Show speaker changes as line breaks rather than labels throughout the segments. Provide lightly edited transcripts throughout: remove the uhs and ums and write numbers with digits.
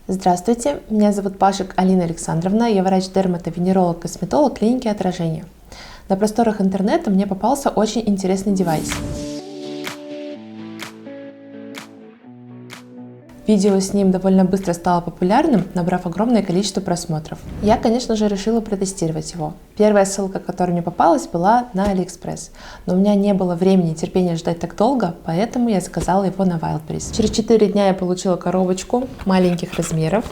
Здравствуйте, меня зовут Пашек Алина Александровна, я врач-дерматовенеролог-косметолог клиники Отражение. На просторах интернета мне попался очень интересный девайс. Видео с ним довольно быстро стало популярным, набрав огромное количество просмотров. Я, конечно же, решила протестировать его. Первая ссылка, которая мне попалась, была на AliExpress, но у меня не было времени и терпения ждать так долго, поэтому я заказала его на Wildberries. Через 4 дня я получила коробочку маленьких размеров,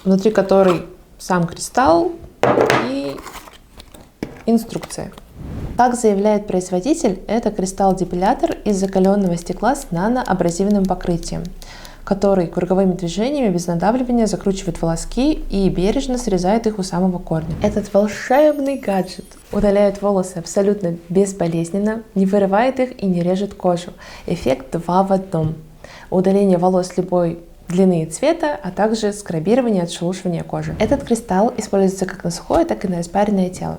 внутри которой сам кристалл и инструкция. Как заявляет производитель, это кристалл-депилятор из закаленного стекла с наноабразивным покрытием, который круговыми движениями без надавливания закручивает волоски и бережно срезает их у самого корня. Этот волшебный гаджет удаляет волосы абсолютно безболезненно, не вырывает их и не режет кожу. Эффект 2 в 1. Удаление волос любой длины и цвета, а также скрабирование и отшелушивание кожи. Этот кристалл используется как на сухое, так и на распаренное тело.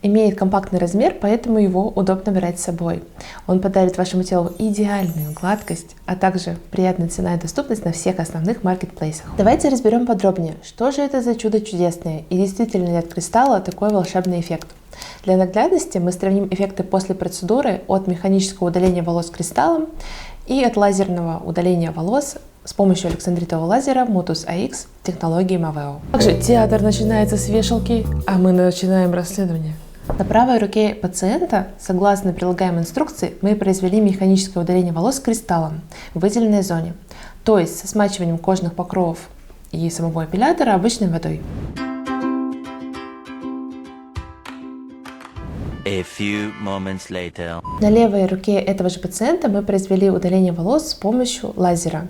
Имеет компактный размер, поэтому его удобно брать с собой. Он подарит вашему телу идеальную гладкость, а также приятная цена и доступность на всех основных маркетплейсах. Давайте разберем подробнее, что же это за чудо чудесное и действительно ли от кристалла такой волшебный эффект. Для наглядности мы сравним эффекты после процедуры от механического удаления волос кристаллом и от лазерного удаления волос с помощью александритового лазера Motus AX технологии Maveo. Также театр начинается с вешалки, а мы начинаем расследование. На правой руке пациента, согласно прилагаемой инструкции, мы произвели механическое удаление волос кристаллом в выделенной зоне, то есть со смачиванием кожных покровов и самого эпилятора обычной водой.
A few moments later.
На левой руке этого же пациента мы произвели удаление волос с помощью лазера,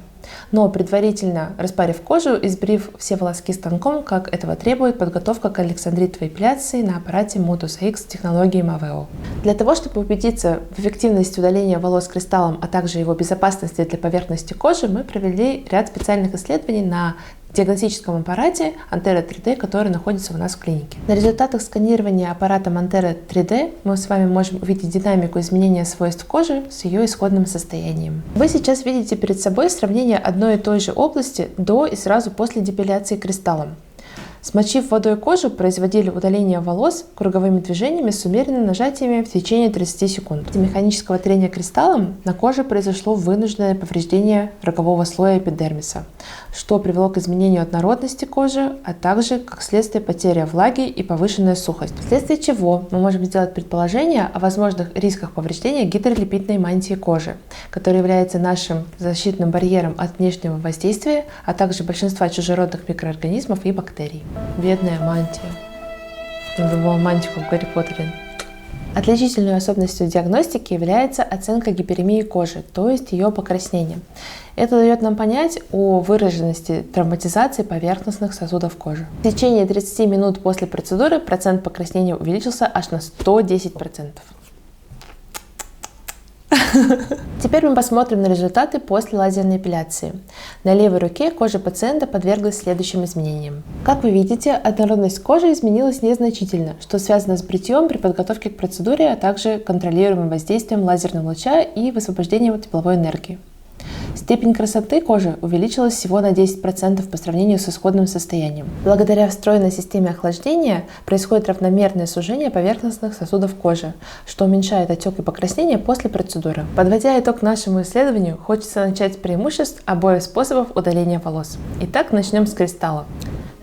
но предварительно распарив кожу и сбрив все волоски станком, как этого требует подготовка к александритовой эпиляции на аппарате Motus AX технологии Maveo. Для того, чтобы убедиться в эффективности удаления волос кристаллом, а также его безопасности для поверхности кожи, мы провели ряд специальных исследований на диагностическом аппарате Antera 3D, который находится у нас в клинике. На результатах сканирования аппаратом Antera 3D мы с вами можем увидеть динамику изменения свойств кожи с ее исходным состоянием. Вы сейчас видите перед собой сравнение одной и той же области до и сразу после депиляции кристаллом. Смочив водой кожу, производили удаление волос круговыми движениями с умеренными нажатиями в течение 30 секунд. Из механического трения кристаллом на коже произошло вынужденное повреждение рогового слоя эпидермиса, что привело к изменению однородности кожи, а также, как следствие, потеря влаги и повышенная сухость, вследствие чего мы можем сделать предположение о возможных рисках повреждения гидролипидной мантии кожи, которая является нашим защитным барьером от внешнего воздействия, а также большинства чужеродных микроорганизмов и бактерий. Бедная мантия. Я думала мантику в Гарри Поттере. Отличительной особенностью диагностики является оценка гиперемии кожи, то есть ее покраснения. Это дает нам понять о выраженности травматизации поверхностных сосудов кожи. В течение 30 минут после процедуры процент покраснения увеличился аж на 110%. Теперь мы посмотрим на результаты после лазерной эпиляции. На левой руке кожа пациента подверглась следующим изменениям. Как вы видите, однородность кожи изменилась незначительно, что связано с бритьем при подготовке к процедуре, а также контролируемым воздействием лазерного луча и высвобождением тепловой энергии. Степень красоты кожи увеличилась всего на 10% по сравнению с исходным состоянием. Благодаря встроенной системе охлаждения происходит равномерное сужение поверхностных сосудов кожи, что уменьшает отек и покраснение после процедуры. Подводя итог нашему исследованию, хочется начать с преимуществ обоих способов удаления волос. Итак, начнем с кристалла.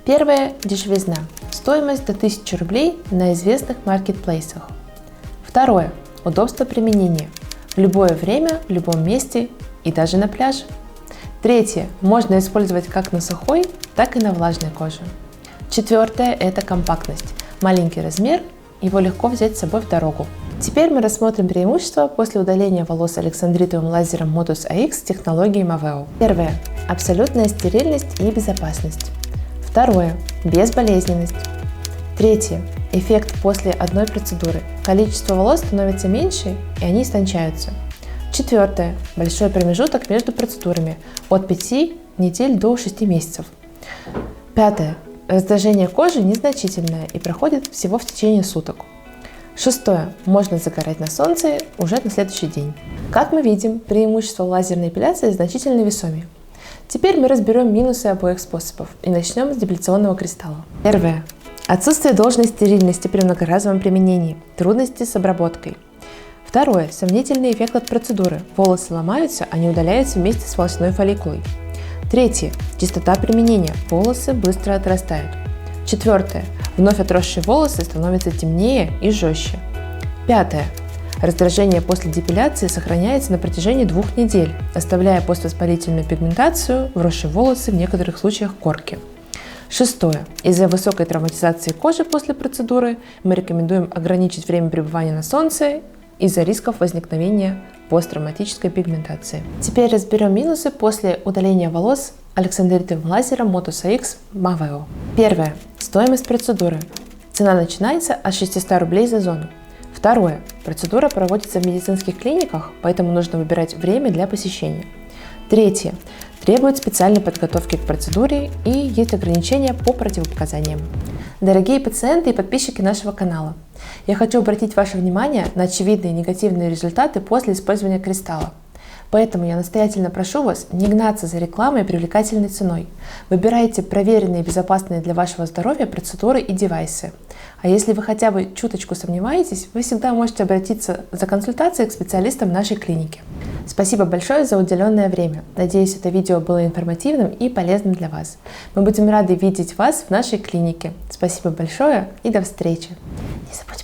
Первое – дешевизна. Стоимость до 1000 рублей на известных маркетплейсах. Второе – удобство применения. В любое время, в любом месте и даже на пляже. Третье. Можно использовать как на сухой, так и на влажной коже. Четвертое – это компактность. Маленький размер, его легко взять с собой в дорогу. Теперь мы рассмотрим преимущества после удаления волос александритовым лазером Motus AX технологии Maveo. Первое – абсолютная стерильность и безопасность. Второе – безболезненность. Третье – эффект после одной процедуры. Количество волос становится меньше, и они истончаются. Четвертое. Большой промежуток между процедурами от 5 недель до 6 месяцев. Пятое. Раздражение кожи незначительное и проходит всего в течение суток. Шестое. Можно загорать на солнце уже на следующий день. Как мы видим, преимущество лазерной эпиляции значительно весомее. Теперь мы разберем минусы обоих способов и начнем с депиляционного кристалла. Первое. Отсутствие должной стерильности при многоразовом применении, трудности с обработкой. Второе. Сомнительный эффект от процедуры. Волосы ломаются, они удаляются вместе с волосяной фолликулой. Третье. Частота применения. Волосы быстро отрастают. Четвертое. Вновь отросшие волосы становятся темнее и жестче. Пятое. Раздражение после депиляции сохраняется на протяжении 2 недель, оставляя поствоспалительную пигментацию, вросшие волосы, в некоторых случаях корки. Шестое. Из-за высокой травматизации кожи после процедуры мы рекомендуем ограничить время пребывания на солнце из-за рисков возникновения посттравматической пигментации. Теперь разберем минусы после удаления волос александритовым лазером Motus AX Maveo. Первое. Стоимость процедуры. Цена начинается от 600 рублей за зону. Второе. Процедура проводится в медицинских клиниках, поэтому нужно выбирать время для посещения. Третье. Требует специальной подготовки к процедуре и есть ограничения по противопоказаниям. Дорогие пациенты и подписчики нашего канала, я хочу обратить ваше внимание на очевидные негативные результаты после использования кристалла. Поэтому я настоятельно прошу вас не гнаться за рекламой и привлекательной ценой. Выбирайте проверенные и безопасные для вашего здоровья процедуры и девайсы. А если вы хотя бы чуточку сомневаетесь, вы всегда можете обратиться за консультацией к специалистам нашей клиники. Спасибо большое за уделенное время. Надеюсь, это видео было информативным и полезным для вас. Мы будем рады видеть вас в нашей клинике. Спасибо большое и до встречи. Не забудьте